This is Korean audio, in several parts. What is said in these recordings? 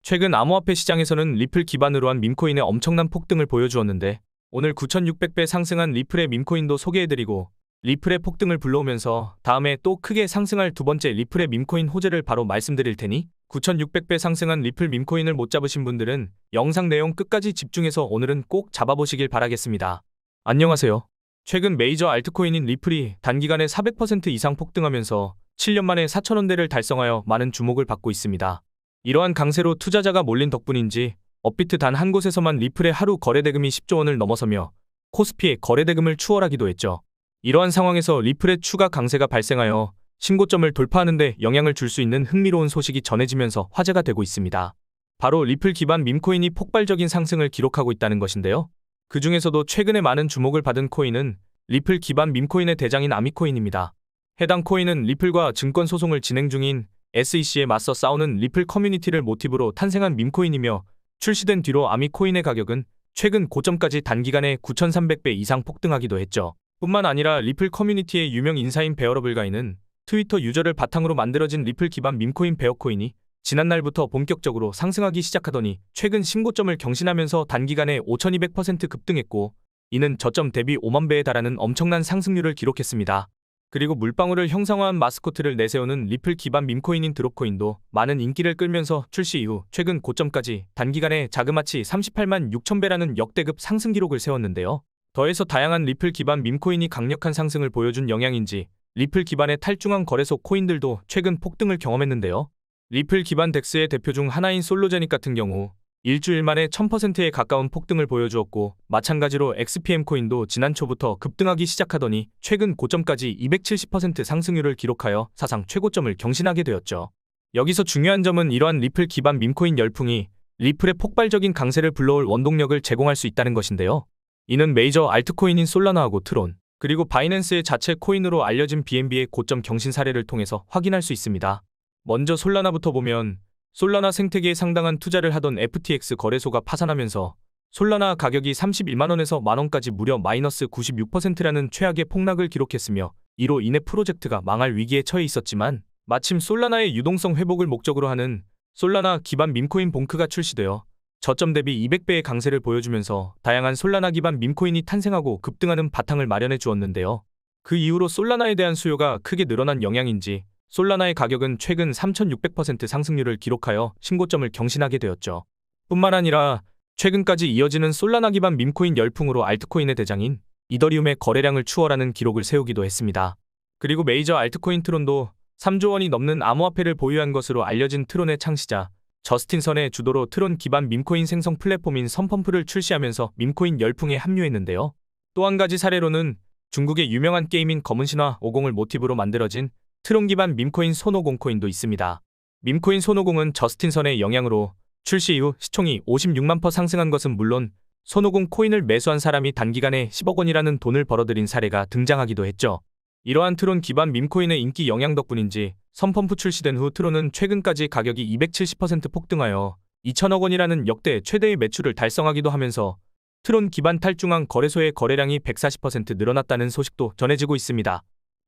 최근 암호화폐 시장에서는 리플 기반으로 한 밈코인의 엄청난 폭등을 보여주었는데 오늘 9,600배 상승한 리플의 밈코인도 소개해드리고 리플의 폭등을 불러오면서 다음에 또 크게 상승할 두 번째 리플의 밈코인 호재를 바로 말씀드릴 테니 9,600배 상승한 리플 밈코인을 못 잡으신 분들은 영상 내용 끝까지 집중해서 오늘은 꼭 잡아보시길 바라겠습니다. 안녕하세요. 최근 메이저 알트코인인 리플이 단기간에 400% 이상 폭등하면서 7년 만에 4,000원대를 달성하여 많은 주목을 받고 있습니다. 이러한 강세로 투자자가 몰린 덕분인지 업비트 단 한 곳에서만 리플의 하루 거래대금이 10조 원을 넘어서며 코스피의 거래대금을 추월하기도 했죠. 이러한 상황에서 리플의 추가 강세가 발생하여 신고점을 돌파하는 데 영향을 줄 수 있는 흥미로운 소식이 전해지면서 화제가 되고 있습니다. 바로 리플 기반 밈코인이 폭발적인 상승을 기록하고 있다는 것인데요. 그 중에서도 최근에 많은 주목을 받은 코인은 리플 기반 밈코인의 대장인 아미코인입니다. 해당 코인은 리플과 증권 소송을 진행 중인 SEC에 맞서 싸우는 리플 커뮤니티를 모티브로 탄생한 밈코인이며 출시된 뒤로 아미코인의 가격은 최근 고점까지 단기간에 9,300배 이상 폭등하기도 했죠. 뿐만 아니라 리플 커뮤니티의 유명 인사인 베어러블가이는 트위터 유저를 바탕으로 만들어진 리플 기반 밈코인 베어코인이 지난날부터 본격적으로 상승하기 시작하더니 최근 신고점을 경신하면서 단기간에 5,200% 급등했고 이는 저점 대비 5만 배에 달하는 엄청난 상승률을 기록했습니다. 그리고 물방울을 형상화한 마스코트를 내세우는 리플 기반 밈코인인 드롭코인도 많은 인기를 끌면서 출시 이후 최근 고점까지 단기간에 자그마치 38만 6천 배라는 역대급 상승 기록을 세웠는데요. 더해서 다양한 리플 기반 밈코인이 강력한 상승을 보여준 영향인지 리플 기반의 탈중앙 거래소 코인들도 최근 폭등을 경험했는데요. 리플 기반 덱스의 대표 중 하나인 솔로제닉 같은 경우 일주일 만에 1000%에 가까운 폭등을 보여주었고 마찬가지로 XPM 코인도 지난 초부터 급등하기 시작하더니 최근 고점까지 270% 상승률을 기록하여 사상 최고점을 경신하게 되었죠. 여기서 중요한 점은 이러한 리플 기반 밈코인 열풍이 리플의 폭발적인 강세를 불러올 원동력을 제공할 수 있다는 것인데요. 이는 메이저 알트코인인 솔라나하고 트론, 그리고 바이낸스의 자체 코인으로 알려진 BNB의 고점 경신 사례를 통해서 확인할 수 있습니다. 먼저 솔라나부터 보면 솔라나 생태계에 상당한 투자를 하던 FTX 거래소가 파산하면서 솔라나 가격이 31만원에서 만원까지 무려 마이너스 96%라는 최악의 폭락을 기록했으며 이로 인해 프로젝트가 망할 위기에 처해 있었지만 마침 솔라나의 유동성 회복을 목적으로 하는 솔라나 기반 밈코인 봉크가 출시되어 저점 대비 200배의 강세를 보여주면서 다양한 솔라나 기반 밈코인이 탄생하고 급등하는 바탕을 마련해 주었는데요. 그 이후로 솔라나에 대한 수요가 크게 늘어난 영향인지 솔라나의 가격은 최근 3,600% 상승률을 기록하여 신고점을 경신하게 되었죠. 뿐만 아니라 최근까지 이어지는 솔라나 기반 밈코인 열풍으로 알트코인의 대장인 이더리움의 거래량을 추월하는 기록을 세우기도 했습니다. 그리고 메이저 알트코인 트론도 3조 원이 넘는 암호화폐를 보유한 것으로 알려진 트론의 창시자 저스틴 선의 주도로 트론 기반 밈코인 생성 플랫폼인 선펌프를 출시하면서 밈코인 열풍에 합류했는데요. 또 한 가지 사례로는 중국의 유명한 게임인 검은신화 50을 모티브로 만들어진 트론 기반 밈코인 손오공 코인도 있습니다. 밈코인 손오공은 저스틴 선의 영향으로 출시 이후 시총이 56만 % 상승한 것은 물론 손오공 코인을 매수한 사람이 단기간에 10억 원이라는 돈을 벌어들인 사례가 등장하기도 했죠. 이러한 트론 기반 밈코인의 인기 영향 덕분인지 선펌프 출시된 후 트론은 최근까지 가격이 270% 폭등하여 2천억 원이라는 역대 최대의 매출을 달성하기도 하면서 트론 기반 탈중앙 거래소의 거래량이 140% 늘어났다는 소식도 전해지고 있습니다.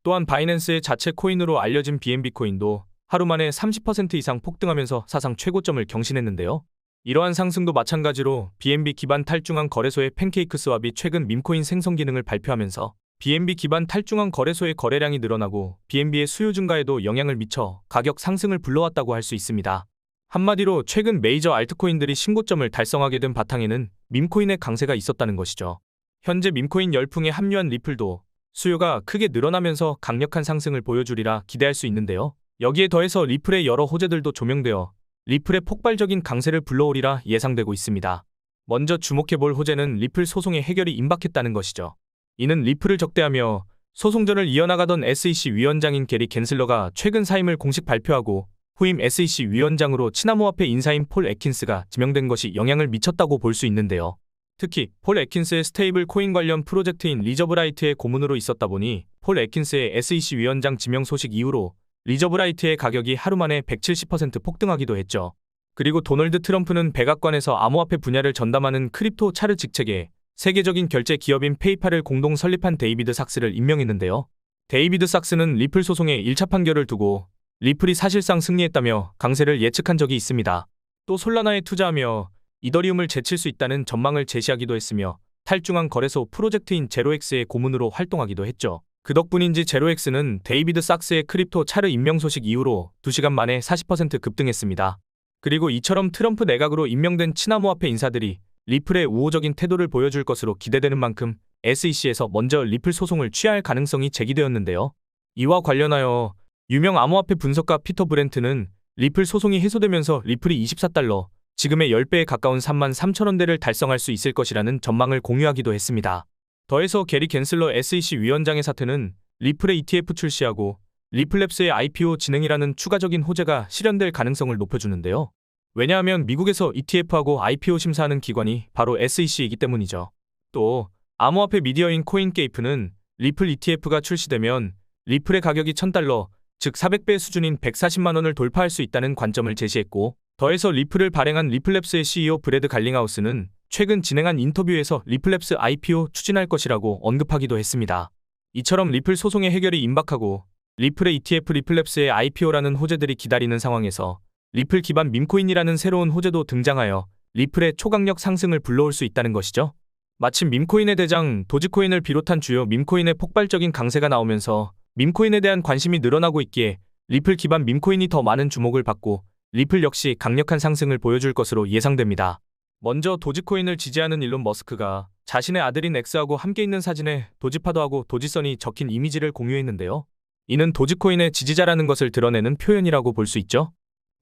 또한 바이낸스의 자체 코인으로 알려진 BNB 코인도 하루 만에 30% 이상 폭등하면서 사상 최고점을 경신했는데요. 이러한 상승도 마찬가지로 BNB 기반 탈중앙 거래소의 팬케이크 스왑이 최근 밈코인 생성 기능을 발표하면서 BNB 기반 탈중앙 거래소의 거래량이 늘어나고 BNB의 수요 증가에도 영향을 미쳐 가격 상승을 불러왔다고 할 수 있습니다. 한마디로 최근 메이저 알트코인들이 신고점을 달성하게 된 바탕에는 밈코인의 강세가 있었다는 것이죠. 현재 밈코인 열풍에 합류한 리플도 수요가 크게 늘어나면서 강력한 상승을 보여주리라 기대할 수 있는데요. 여기에 더해서 리플의 여러 호재들도 조명되어 리플의 폭발적인 강세를 불러오리라 예상되고 있습니다. 먼저 주목해볼 호재는 리플 소송의 해결이 임박했다는 것이죠. 이는 리플을 적대하며 소송전을 이어나가던 SEC 위원장인 게리 겐슬러가 최근 사임을 공식 발표하고 후임 SEC 위원장으로 친암호화폐 인사인 폴 애킨스가 지명된 것이 영향을 미쳤다고 볼 수 있는데요. 특히 폴 애킨스의 스테이블 코인 관련 프로젝트인 리저브라이트의 고문으로 있었다 보니 폴 애킨스의 SEC 위원장 지명 소식 이후로 리저브라이트의 가격이 하루 만에 170% 폭등하기도 했죠. 그리고 도널드 트럼프는 백악관에서 암호화폐 분야를 전담하는 크립토 차르 직책에 세계적인 결제 기업인 페이팔을 공동 설립한 데이비드 삭스를 임명했는데요. 데이비드 삭스는 리플 소송의 1차 판결을 두고 리플이 사실상 승리했다며 강세를 예측한 적이 있습니다. 또 솔라나에 투자하며 이더리움을 제칠 수 있다는 전망을 제시하기도 했으며 탈중앙 거래소 프로젝트인 제로엑스의 고문으로 활동하기도 했죠. 그 덕분인지 제로엑스는 데이비드 sak스의 크립토 차르 임명 소식 이후로 2시간 만에 40% 급등했습니다. 그리고 이처럼 트럼프 내각으로 임명된 친암호화폐 인사들이 리플의 우호적인 태도를 보여줄 것으로 기대되는 만큼 SEC에서 먼저 리플 소송을 취할 가능성이 제기되었는데요. 이와 관련하여 유명 암호화폐 분석가 피터 브렌트는 리플 소송이 해소되면서 리플이 24달러, 지금의 10배에 가까운 33,000원대를 달성할 수 있을 것이라는 전망을 공유하기도 했습니다. 더해서 게리 갠슬러 SEC 위원장의 사퇴는 리플의 ETF 출시하고 리플랩스의 IPO 진행이라는 추가적인 호재가 실현될 가능성을 높여주는데요. 왜냐하면 미국에서 ETF하고 IPO 심사하는 기관이 바로 SEC이기 때문이죠. 또 암호화폐 미디어인 코인게이프는 리플 ETF가 출시되면 리플의 가격이 1,000달러, 즉 400배 수준인 140만 원을 돌파할 수 있다는 관점을 제시했고, 더해서 리플을 발행한 리플랩스의 CEO 브래드 갈링하우스는 최근 진행한 인터뷰에서 리플랩스 IPO 추진할 것이라고 언급하기도 했습니다. 이처럼 리플 소송의 해결이 임박하고 리플의 ETF 리플랩스의 IPO라는 호재들이 기다리는 상황에서 리플 기반 밈코인이라는 새로운 호재도 등장하여 리플의 초강력 상승을 불러올 수 있다는 것이죠. 마침 밈코인의 대장 도지코인을 비롯한 주요 밈코인의 폭발적인 강세가 나오면서 밈코인에 대한 관심이 늘어나고 있기에 리플 기반 밈코인이 더 많은 주목을 받고 리플 역시 강력한 상승을 보여줄 것으로 예상됩니다. 먼저 도지코인을 지지하는 일론 머스크가 자신의 아들인 엑스하고 함께 있는 사진에 도지파더하고 도지선이 적힌 이미지를 공유했는데요. 이는 도지코인의 지지자라는 것을 드러내는 표현이라고 볼 수 있죠.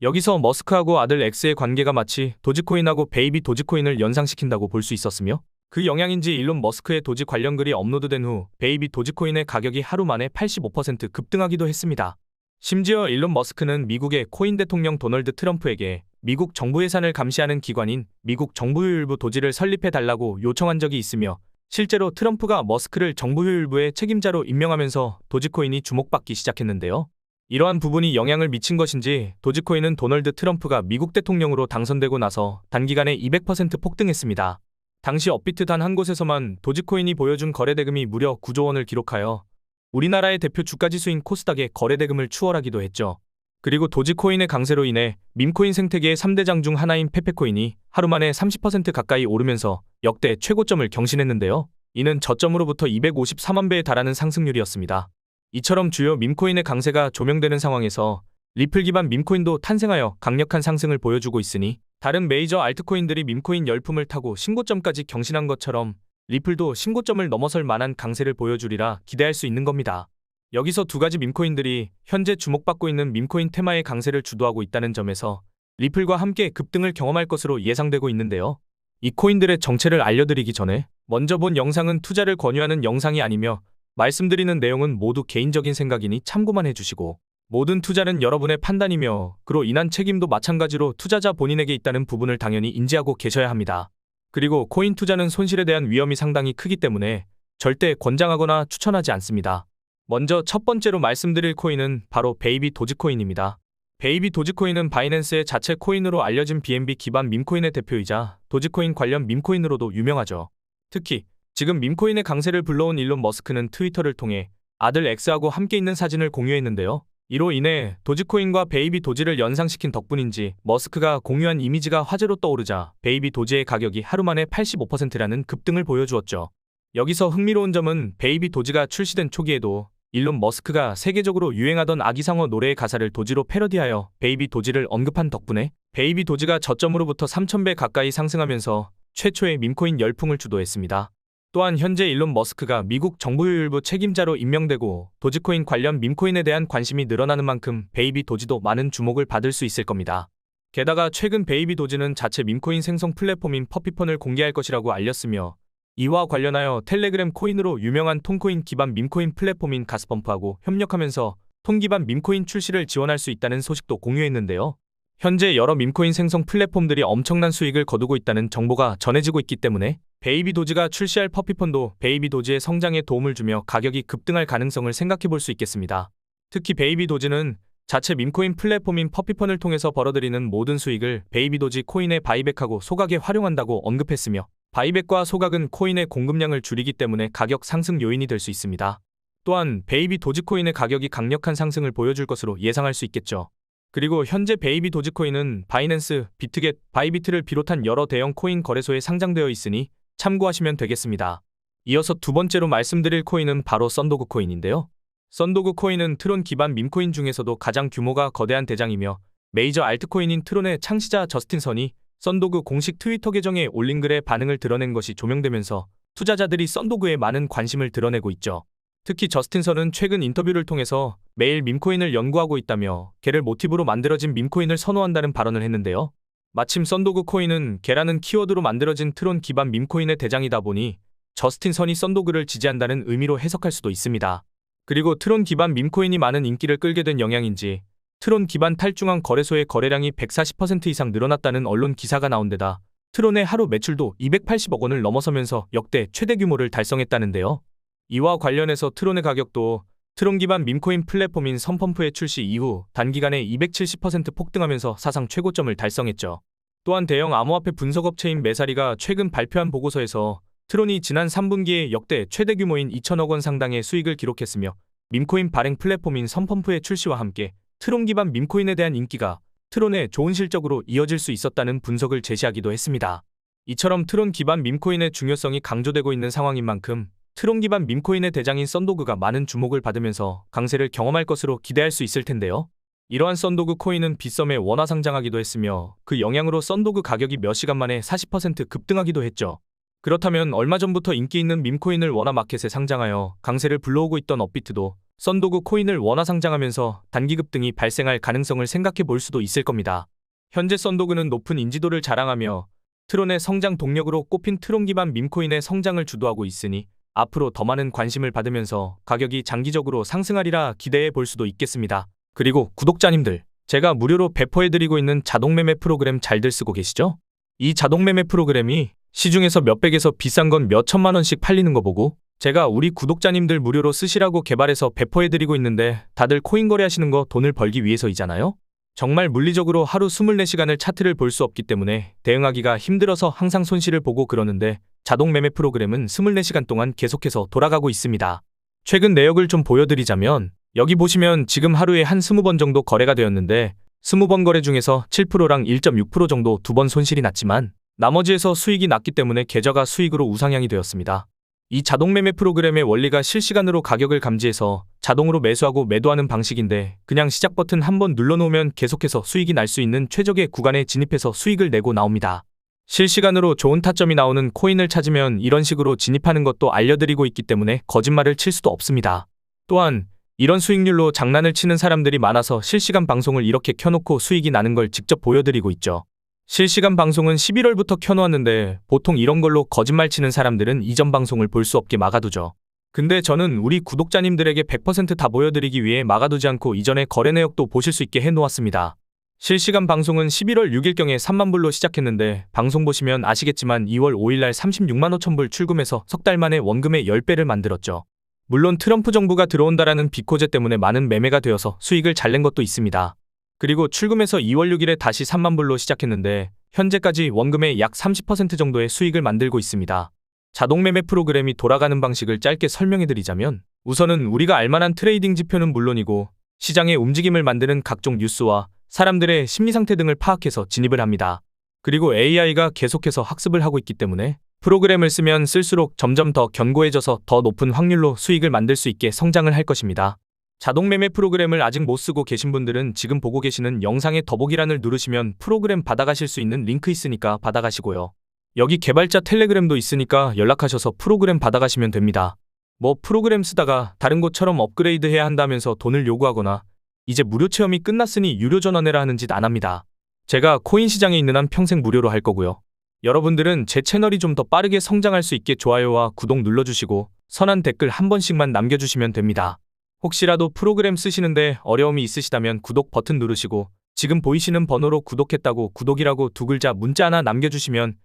여기서 머스크하고 아들 엑스의 관계가 마치 도지코인하고 베이비 도지코인을 연상시킨다고 볼 수 있었으며, 그 영향인지 일론 머스크의 도지 관련 글이 업로드된 후 베이비 도지코인의 가격이 하루 만에 85% 급등하기도 했습니다. 심지어 일론 머스크는 미국의 코인 대통령 도널드 트럼프에게 미국 정부 예산을 감시하는 기관인 미국 정부효율부 도지를 설립해달라고 요청한 적이 있으며, 실제로 트럼프가 머스크를 정부효율부의 책임자로 임명하면서 도지코인이 주목받기 시작했는데요. 이러한 부분이 영향을 미친 것인지 도지코인은 도널드 트럼프가 미국 대통령으로 당선되고 나서 단기간에 200% 폭등했습니다. 당시 업비트 단 한 곳에서만 도지코인이 보여준 거래대금이 무려 9조 원을 기록하여 우리나라의 대표 주가지수인 코스닥의 거래대금을 추월하기도 했죠. 그리고 도지코인의 강세로 인해 밈코인 생태계의 3대장 중 하나인 페페코인이 하루 만에 30% 가까이 오르면서 역대 최고점을 경신했는데요. 이는 저점으로부터 254만 배에 달하는 상승률이었습니다. 이처럼 주요 밈코인의 강세가 조명되는 상황에서 리플 기반 밈코인도 탄생하여 강력한 상승을 보여주고 있으니 다른 메이저 알트코인들이 밈코인 열풍을 타고 신고점까지 경신한 것처럼 리플도 신고점을 넘어설 만한 강세를 보여주리라 기대할 수 있는 겁니다. 여기서 두 가지 밈코인들이 현재 주목받고 있는 밈코인 테마의 강세를 주도하고 있다는 점에서 리플과 함께 급등을 경험할 것으로 예상되고 있는데요. 이 코인들의 정체를 알려드리기 전에 먼저 본 영상은 투자를 권유하는 영상이 아니며 말씀드리는 내용은 모두 개인적인 생각이니 참고만 해주시고, 모든 투자는 여러분의 판단이며 그로 인한 책임도 마찬가지로 투자자 본인에게 있다는 부분을 당연히 인지하고 계셔야 합니다. 그리고 코인 투자는 손실에 대한 위험이 상당히 크기 때문에 절대 권장하거나 추천하지 않습니다. 먼저 첫 번째로 말씀드릴 코인은 바로 베이비 도지코인입니다. 베이비 도지코인은 바이낸스의 자체 코인으로 알려진 BNB 기반 밈코인의 대표이자 도지코인 관련 밈코인으로도 유명하죠. 특히 지금 밈코인의 강세를 불러온 일론 머스크는 트위터를 통해 아들 엑스하고 함께 있는 사진을 공유했는데요. 이로 인해 도지코인과 베이비 도지를 연상시킨 덕분인지 머스크가 공유한 이미지가 화제로 떠오르자 베이비 도지의 가격이 하루 만에 85%라는 급등을 보여주었죠. 여기서 흥미로운 점은 베이비 도지가 출시된 초기에도 일론 머스크가 세계적으로 유행하던 아기상어 노래의 가사를 도지로 패러디하여 베이비 도지를 언급한 덕분에 베이비 도지가 저점으로부터 3,000배 가까이 상승하면서 최초의 밈코인 열풍을 주도했습니다. 또한 현재 일론 머스크가 미국 정부효율부 책임자로 임명되고 도지코인 관련 밈코인에 대한 관심이 늘어나는 만큼 베이비 도지도 많은 주목을 받을 수 있을 겁니다. 게다가 최근 베이비 도지는 자체 밈코인 생성 플랫폼인 퍼피펀을 공개할 것이라고 알렸으며, 이와 관련하여 텔레그램 코인으로 유명한 톤코인 기반 밈코인 플랫폼인 가스펌프하고 협력하면서 톤 기반 밈코인 출시를 지원할 수 있다는 소식도 공유했는데요. 현재 여러 밈코인 생성 플랫폼들이 엄청난 수익을 거두고 있다는 정보가 전해지고 있기 때문에 베이비 도지가 출시할 퍼피펀도 베이비 도지의 성장에 도움을 주며 가격이 급등할 가능성을 생각해 볼 수 있겠습니다. 특히 베이비 도지는 자체 밈코인 플랫폼인 퍼피펀을 통해서 벌어들이는 모든 수익을 베이비 도지 코인에 바이백하고 소각에 활용한다고 언급했으며, 바이백과 소각은 코인의 공급량을 줄이기 때문에 가격 상승 요인이 될 수 있습니다. 또한 베이비 도지코인의 가격이 강력한 상승을 보여줄 것으로 예상할 수 있겠죠. 그리고 현재 베이비 도지코인은 바이낸스, 비트겟, 바이비트를 비롯한 여러 대형 코인 거래소에 상장되어 있으니 참고하시면 되겠습니다. 이어서 두 번째로 말씀드릴 코인은 바로 썬도그 코인인데요. 썬도그 코인은 트론 기반 밈코인 중에서도 가장 규모가 거대한 대장이며 메이저 알트코인인 트론의 창시자 저스틴 선이 썬도그 공식 트위터 계정에 올린 글에 반응을 드러낸 것이 조명되면서 투자자들이 썬도그에 많은 관심을 드러내고 있죠. 특히 저스틴 선은 최근 인터뷰를 통해서 매일 밈코인을 연구하고 있다며 개를 모티브로 만들어진 밈코인을 선호한다는 발언을 했는데요. 마침 썬도그 코인은 개라는 키워드로 만들어진 트론 기반 밈코인의 대장이다 보니 저스틴 선이 썬도그를 지지한다는 의미로 해석할 수도 있습니다. 그리고 트론 기반 밈코인이 많은 인기를 끌게 된 영향인지 트론 기반 탈중앙 거래소의 거래량이 140% 이상 늘어났다는 언론 기사가 나온 데다 트론의 하루 매출도 280억 원을 넘어서면서 역대 최대 규모를 달성했다는데요. 이와 관련해서 트론의 가격도 트론 기반 밈코인 플랫폼인 선펌프의 출시 이후 단기간에 270% 폭등하면서 사상 최고점을 달성했죠. 또한 대형 암호화폐 분석업체인 메사리가 최근 발표한 보고서에서 트론이 지난 3분기에 역대 최대 규모인 2천억 원 상당의 수익을 기록했으며 밈코인 발행 플랫폼인 선펌프의 출시와 함께 트론 기반 밈코인에 대한 인기가 트론의 좋은 실적으로 이어질 수 있었다는 분석을 제시하기도 했습니다. 이처럼 트론 기반 밈코인의 중요성이 강조되고 있는 상황인 만큼 트론 기반 밈코인의 대장인 썬도그가 많은 주목을 받으면서 강세를 경험할 것으로 기대할 수 있을 텐데요. 이러한 썬도그 코인은 빗썸에 원화 상장하기도 했으며 그 영향으로 썬도그 가격이 몇 시간 만에 40% 급등하기도 했죠. 그렇다면 얼마 전부터 인기 있는 밈코인을 원화 마켓에 상장하여 강세를 불러오고 있던 업비트도 썬도그 코인을 원화 상장하면서 단기 급등이 발생할 가능성을 생각해 볼 수도 있을 겁니다. 현재 썬도그는 높은 인지도를 자랑하며 트론의 성장 동력으로 꼽힌 트론 기반 밈코인의 성장을 주도하고 있으니 앞으로 더 많은 관심을 받으면서 가격이 장기적으로 상승하리라 기대해 볼 수도 있겠습니다. 그리고 구독자님들, 제가 무료로 배포해드리고 있는 자동매매 프로그램 잘들 쓰고 계시죠? 이 자동매매 프로그램이 시중에서 몇백에서 비싼 건 몇천만 원씩 팔리는 거 보고 제가 우리 구독자님들 무료로 쓰시라고 개발해서 배포해드리고 있는데 다들 코인 거래하시는 거 돈을 벌기 위해서이잖아요? 정말 물리적으로 하루 24시간을 차트를 볼 수 없기 때문에 대응하기가 힘들어서 항상 손실을 보고 그러는데 자동 매매 프로그램은 24시간 동안 계속해서 돌아가고 있습니다. 최근 내역을 좀 보여드리자면 여기 보시면 지금 하루에 한 20번 정도 거래가 되었는데 20번 거래 중에서 7%랑 1.6% 정도 2번 손실이 났지만 나머지에서 수익이 났기 때문에 계좌가 수익으로 우상향이 되었습니다. 이 자동 매매 프로그램의 원리가 실시간으로 가격을 감지해서 자동으로 매수하고 매도하는 방식인데 그냥 시작 버튼 한번 눌러놓으면 계속해서 수익이 날 수 있는 최적의 구간에 진입해서 수익을 내고 나옵니다. 실시간으로 좋은 타점이 나오는 코인을 찾으면 이런 식으로 진입하는 것도 알려드리고 있기 때문에 거짓말을 칠 수도 없습니다. 또한 이런 수익률로 장난을 치는 사람들이 많아서 실시간 방송을 이렇게 켜놓고 수익이 나는 걸 직접 보여드리고 있죠. 실시간 방송은 11월부터 켜놓았는데 보통 이런 걸로 거짓말 치는 사람들은 이전 방송을 볼 수 없게 막아두죠. 근데 저는 우리 구독자님들에게 100% 다 보여드리기 위해 막아두지 않고 이전의 거래 내역도 보실 수 있게 해놓았습니다. 실시간 방송은 11월 6일경에 3만 불로 시작했는데 방송 보시면 아시겠지만 2월 5일날 36만 5천 불 출금해서 석 달 만에 원금의 10배를 만들었죠. 물론 트럼프 정부가 들어온다라는 비코제 때문에 많은 매매가 되어서 수익을 잘 낸 것도 있습니다. 그리고 출금해서 2월 6일에 다시 3만 불로 시작했는데 현재까지 원금의 약 30% 정도의 수익을 만들고 있습니다. 자동 매매 프로그램이 돌아가는 방식을 짧게 설명해드리자면 우선은 우리가 알만한 트레이딩 지표는 물론이고 시장의 움직임을 만드는 각종 뉴스와 사람들의 심리 상태 등을 파악해서 진입을 합니다. 그리고 AI가 계속해서 학습을 하고 있기 때문에 프로그램을 쓰면 쓸수록 점점 더 견고해져서 더 높은 확률로 수익을 만들 수 있게 성장을 할 것입니다. 자동 매매 프로그램을 아직 못 쓰고 계신 분들은 지금 보고 계시는 영상의 더보기란을 누르시면 프로그램 받아가실 수 있는 링크 있으니까 받아가시고요. 여기 개발자 텔레그램도 있으니까 연락하셔서 프로그램 받아가시면 됩니다. 뭐 프로그램 쓰다가 다른 곳처럼 업그레이드 해야 한다면서 돈을 요구하거나 이제 무료 체험이 끝났으니 유료 전환해라 하는 짓 안 합니다. 제가 코인 시장에 있는 한 평생 무료로 할 거고요. 여러분들은 제 채널이 좀 더 빠르게 성장할 수 있게 좋아요와 구독 눌러주시고 선한 댓글 한 번씩만 남겨주시면 됩니다. 혹시라도 프로그램 쓰시는데 어려움이 있으시다면 구독 버튼 누르시고 지금 보이시는 번호로 구독했다고 구독이라고 두 글자 문자 하나 남겨주시면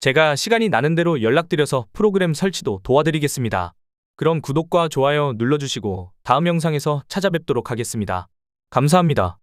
제가 시간이 나는 대로 연락드려서 프로그램 설치도 도와드리겠습니다. 그럼 구독과 좋아요 눌러주시고 다음 영상에서 찾아뵙도록 하겠습니다. 감사합니다.